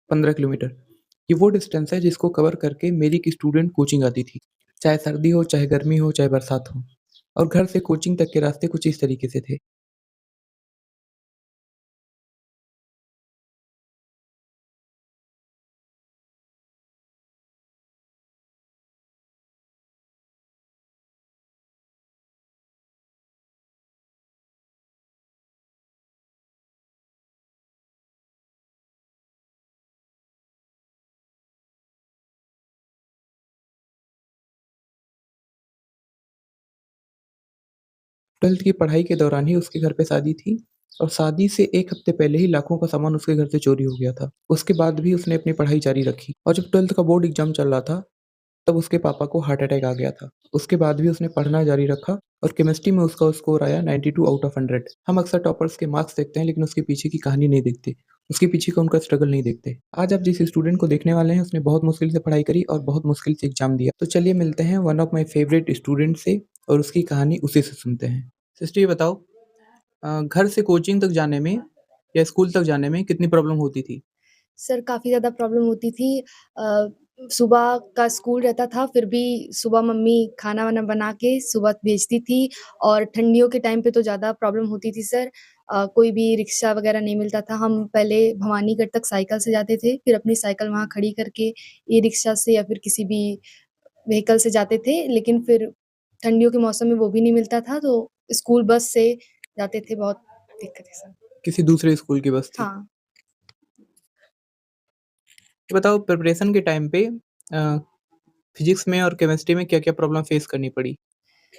15 kilometre. ये वो distance है जिसको कवर करके मेरी एक स्टूडेंट कोचिंग आती थी। चाहे सर्दी हो, चाहे गर्मी हो, चाहे बरसात हो। और घर से कोचिंग तक के रास्ते कुछ इस तरीके से थे। 12th की पढ़ाई के दौरान ही उसके घर पे शादी थी और शादी से 1 हफ्ते पहले ही लाखों का सामान उसके घर से चोरी हो गया था। उसके बाद भी उसने अपनी पढ़ाई जारी रखी और जब 12th का बोर्ड एग्ज़ाम चल रहा था, तब उसके पापा को हार्ट अटैक आ गया था। उसके बाद भी उसने पढ़ना जारी रखा और केमिस्ट्री में उसका स्कोर आया 92 आउट ऑफ 100। हम अक्सर टॉपर्स के मार्क्स देखते हैं लेकिन उसके पीछे की कहानी नहीं देखते, उसके पीछे का उनका स्ट्रगल नहीं देखते। आज आप जिस स्टूडेंट को देखने वाले हैं उसने बहुत मुश्किल से पढ़ाई करी और बहुत मुश्किल से एग्ज़ाम दिया। तो चलिए मिलते हैं one of my favourite student से और उसकी कहानी उसी से सुनते हैं। सिस्टर ये बताओ, घर से कोचिंग तक जाने में या स्कूल तक जाने में कितनी प्रॉब्लम होती थी? सर काफ़ी ज़्यादा प्रॉब्लम होती थी। सुबह का स्कूल रहता था, फिर भी सुबह मम्मी खाना-वाना बना के सुबह भेजती थी और ठंडियों के टाइम पे तो ज़्यादा प्रॉब्लम होती थी सर। कोई भी रिक्शा वगैरह नहीं मिलता था। हम पहले भवानीगढ़ तक साइकिल से जाते थे, फिर अपनी साइकिल वहाँ खड़ी करके ई-रिक्शा से या फिर किसी भी व्हीकल से जाते थे। लेकिन फिर ठंडियों के मौसम में वो भी नहीं मिलता था, तो स्कूल बस से जाते थे। बहुत दिक्कत है सर। किसी दूसरे स्कूल की बस थी। हाँ। ये बताओ प्रिपरेशन के टाइम पे फिज़िक्स में और केमिस्ट्री में क्या-क्या प्रॉब्लम फेस करनी पड़ी?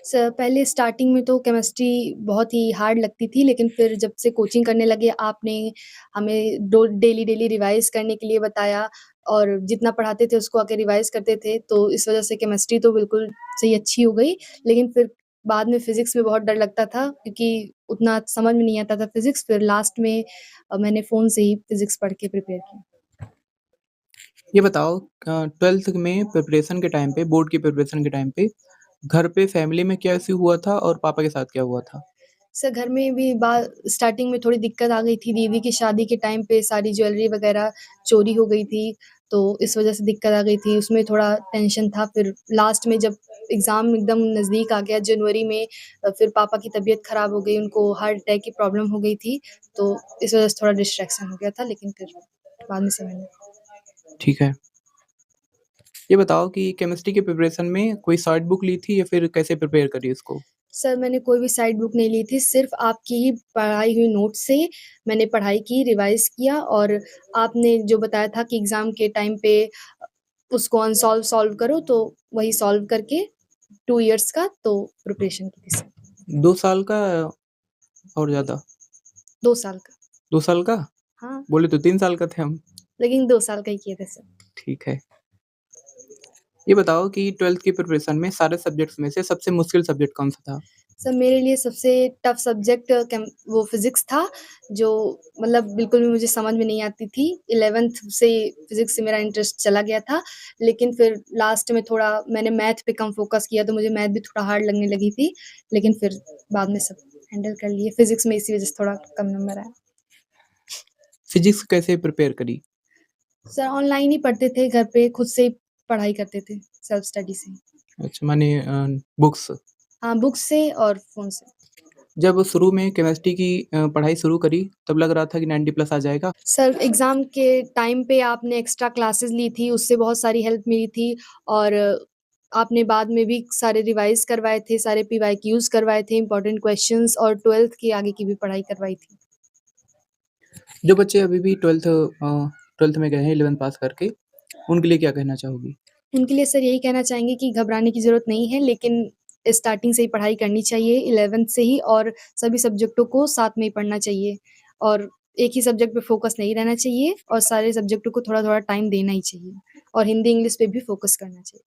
पहले स्टार्टिंग में तो केमिस्ट्री बहुत ही हार्ड लगती थी, लेकिन फिर जब से कोचिंग करने लगे आपने हमें डो डेली रिवाइज़ करने के लिए बताया और जितना पढ़ाते थे उसको आके रिवाइज़ करते थे, तो इस वज़ह से केमिस्ट्री तो बिल्कुल सही अच्छी हो गई। लेकिन फिर बाद में फिज़िक्स में बहुत डर लगता था क्योंकि उतना समझ में नहीं आता था फिज़िक्स, फिर लास्ट में मैंने फ़ोन से ही फिज़िक्स पढ़ के प्रिपेयर किया। ये बताओ 12th में प्रिपरेशन के टाइम पे, बोर्ड की प्रिपरेशन के टाइम पे, घर पे फैमिली में क्या इश्यू हुआ था और पापा के साथ क्या हुआ था? सर घर में भी स्टार्टिंग में थोड़ी दिक्कत आ गई थी, दीदी की शादी के टाइम पे सारी ज्वेलरी वगैरह चोरी हो गई थी, तो इस वज़ह से दिक्कत आ गई थी, उसमें थोड़ा टेंशन था। फिर लास्ट में जब एग्ज़ाम एकदम नज़दीक आ गया जनवरी में फिर पापा की तबीयत ख़राब हो गई, उनको हार्ट अटैक की प्रॉब्लम हो गई थी, तो इस वज़ह से थोड़ा डिस्ट्रैक्शन हो गया था, लेकिन फिर बाद में समझ में ठीक है। ये बताओ कि केमिस्ट्री की प्रिपरेशन में कोई शॉर्ट बुक ली थी या फिर कैसे प्रिपेयर करी उसको? सर मैंने कोई भी साइड बुक नहीं ली थी, सिर्फ़ आपकी ही पढ़ाई हुई नोट्स से मैंने पढ़ाई की, रिवाइज़ किया और आपने जो बताया था कि एग्ज़ाम के टाइम पे उसको अनसॉल्व सॉल्व करो, तो वही सॉल्व करके 2 इयर्स का तो प्रिपरेशन की थी सर। 2 साल का और ज़्यादा? 2 साल का। 2 साल का? हाँ, बोले तो 3 साल का थे हम। लेकिन 2 साल का ही किए थे सर। ठीक है। ये बताओ कि 12th की प्रिपरेशन में सारे सब्जेक्ट्स में से सबसे मुश्किल सब्जेक्ट कौन-सा था? सर मेरे लिए सबसे टफ़ सब्जेक्ट वो फ़िज़िक्स था, जो मतलब बिल्कुल भी मुझे समझ में नहीं आती थी। 11th से फ़िज़िक्स से मेरा इंटरेस्ट चला गया था, लेकिन फिर लास्ट में थोड़ा मैंने मैथ पे कम फ़ोकस किया, तो मुझे मैथ भी थोड़ा हार्ड लगने लगी थी, लेकिन फिर बाद में सब हैंडल कर लिए। फ़िज़िक्स में इसी वज़ह से थोड़ा कम नंबर आया। फिज़िक्स कैसे प्रिपेयर करी? सर ऑनलाइन ही पढ़ते थे, घर पे खुद से ही पढ़ाई करते थे, सेल्फ स्टडी से। अच्छा माने बुक्स। हाँ, बुक्स से और फ़ोन से। जब शुरू में केमिस्ट्री की पढ़ाई शुरू करी, तब लग रहा था कि 90 प्लस आ जाएगा। सर एग्ज़ाम के टाइम पे आपने एक्स्ट्रा क्लासेस ली थी, उससे बहुत सारी हेल्प मिली थी और आपने बाद में भी सारे रिवाइज़ करवाए थे, सारे पीवाईक्यूज़ करवाए थे, इम्पोर्टेंट क्वेश्चन्स और 12th की आगे की भी पढ़ाई करवाई थी। जो बच्चे अभी भी 12th में गए हैं 11th पास करके, उनके लिए क्या कहना चाहोगी? उनके लिए सर यही कहना चाहेंगे कि घबराने की ज़रूरत नहीं है, लेकिन स्टार्टिंग से ही पढ़ाई करनी चाहिए 11th से ही और सभी सब्जेक्टों को साथ में ही पढ़ना चाहिए और एक ही सब्जेक्ट पे फ़ोकस नहीं रहना चाहिए और सारे सब्जेक्टों को थोड़ा-थोड़ा टाइम देना ही चाहिए और हिंदी, इंग्लिश पे भी फ़ोकस करना चाहिए।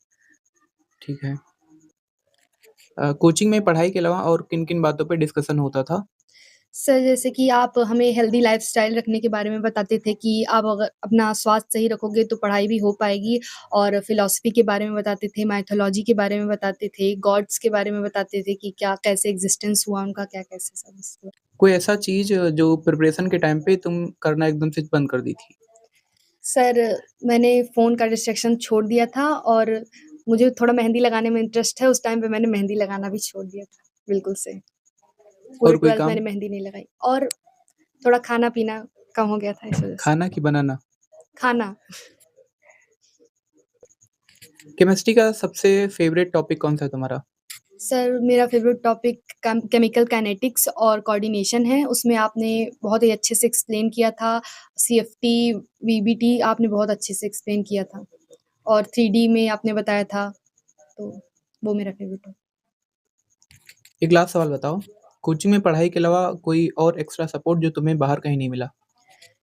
ठीक है। कोचिंग में पढ़ाई के अलावा और किन-किन बातों पे डिस्कशन होता था? सर जैसे कि आप हमें हेल्दी लाइफ़स्टाइल रखने के बारे में बताते थे कि आप अगर अपना स्वास्थ्य सही रखोगे तो पढ़ाई भी हो पाएगी और फ़िलॉसफ़ी के बारे में बताते थे, माइथोलॉजी के बारे में बताते थे, गॉड्स के बारे में बताते थे कि क्या कैसे एक्ज़िस्टेंस हुआ उनका, क्या कैसे सब इसको कोई ऐसा चीज़ जो प्रिपरेशन के टाइम पे तुम करना एकदम से बंद कर दी थी? सर, मैंने फ़ोन का डिस्ट्रैक्शन छोड़ दिया था और मुझे थोड़ा मेहंदी लगाने में इंटरेस्ट है, उस टाइम पे मैंने मेहंदी लगाना भी छोड़ दिया था, बिल्कुल सही। पूरे और कोई 12th काम? मैंने मेहंदी नहीं लगाई और थोड़ा खाना-पीना कम हो गया था इस वज़ह से। खाना कि बनाना? खाना, केमिस्ट्री का सबसे फ़ेवरेट टॉपिक कौन-सा है तुम्हारा? सर मेरा फ़ेवरेट टॉपिक केमिकल काइनेटिक्स और कोऑर्डिनेशन है, उसमें आपने बहुत ही अच्छे से एक्सप्लेन किया था, सीएफटी, वीबीटी आपने बहुत अच्छे से एक्सप्लेन किया था और 3D में आपने बताया था, तो वो मेरा फ़ेवरेट है। एक लास्ट सवाल बताओ, कोचिंग में पढ़ाई के अलावा कोई और एक्स्ट्रा सपोर्ट जो तुम्हें बाहर कहीं नहीं मिला?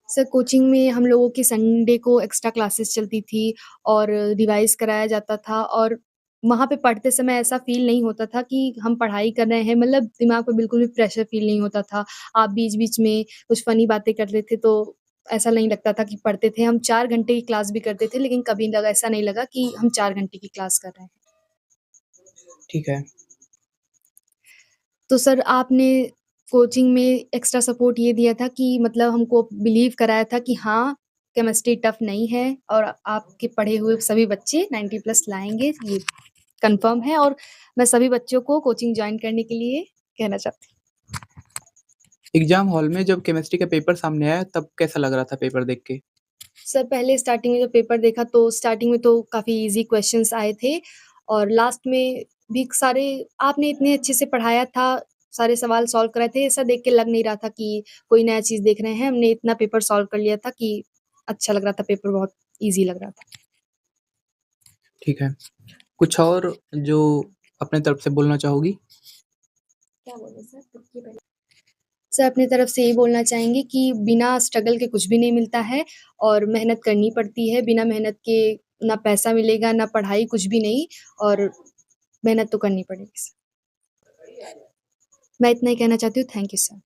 सर कोचिंग में हम लोगों की संडे को एक्स्ट्रा क्लासेस चलती थी और रिवाइज़ कराया जाता था और वहाँ पे पढ़ते समय ऐसा फ़ील नहीं होता था कि हम पढ़ाई कर रहे हैं, मतलब दिमाग पे बिल्कुल भी प्रेशर फ़ील नहीं होता था। आप बीच-बीच में कुछ फ़नी बातें करते थे तो ऐसा नहीं लगता था कि पढ़ते थे। हम 4 घंटे की क्लास भी करते थे लेकिन कभी लगा ऐसा नहीं लगा कि हम 4 घंटे की क्लास कर रहे हैं। ठीक है। तो सर आपने कोचिंग में एक्स्ट्रा सपोर्ट ये दिया था कि मतलब हमको बिलीव कराया था कि हाँ, केमिस्ट्री टफ़ नहीं है और आपके पढ़े हुए सभी बच्चे 90 प्लस लाएँगे, ये कन्फर्म है और मैं सभी बच्चों को कोचिंग जॉइन करने के लिए कहना चाहती हूँ। एग्ज़ाम हॉल में जब केमिस्ट्री का पेपर सामने आया तब कैसा लग रहा था पेपर देख के? सर पहले स्टार्टिंग में जब पेपर देखा तो स्टार्टिंग में तो काफ़ी ईज़ी क्वेश्चन्स आए थे और लास्ट में भी सारे आपने इतने अच्छे से पढ़ाया था, सारे सवाल सॉल्व कराए थे, ऐसा देख के लग नहीं रहा था कि कोई नया चीज़ देख रहे हैं। हमने इतना पेपर सॉल्व कर लिया था कि अच्छा लग रहा था, पेपर बहुत ईज़ी लग रहा था। ठीक है। कुछ और जो अपने तरफ से बोलना चाहोगी? क्या बोले सर? रुकिए पहले। सर अपनी तरफ से यही बोलना चाहेंगे कि बिना स्ट्रगल के कुछ भी नहीं मिलता है और मेहनत करनी पड़ती है, बिना मेहनत के ना पैसा मिलेगा, ना पढ़ाई, कुछ भी नहीं और मेहनत तो करनी पड़ेगी सर। मैं इतना ही कहना चाहती हूँ, थैंक यू सर।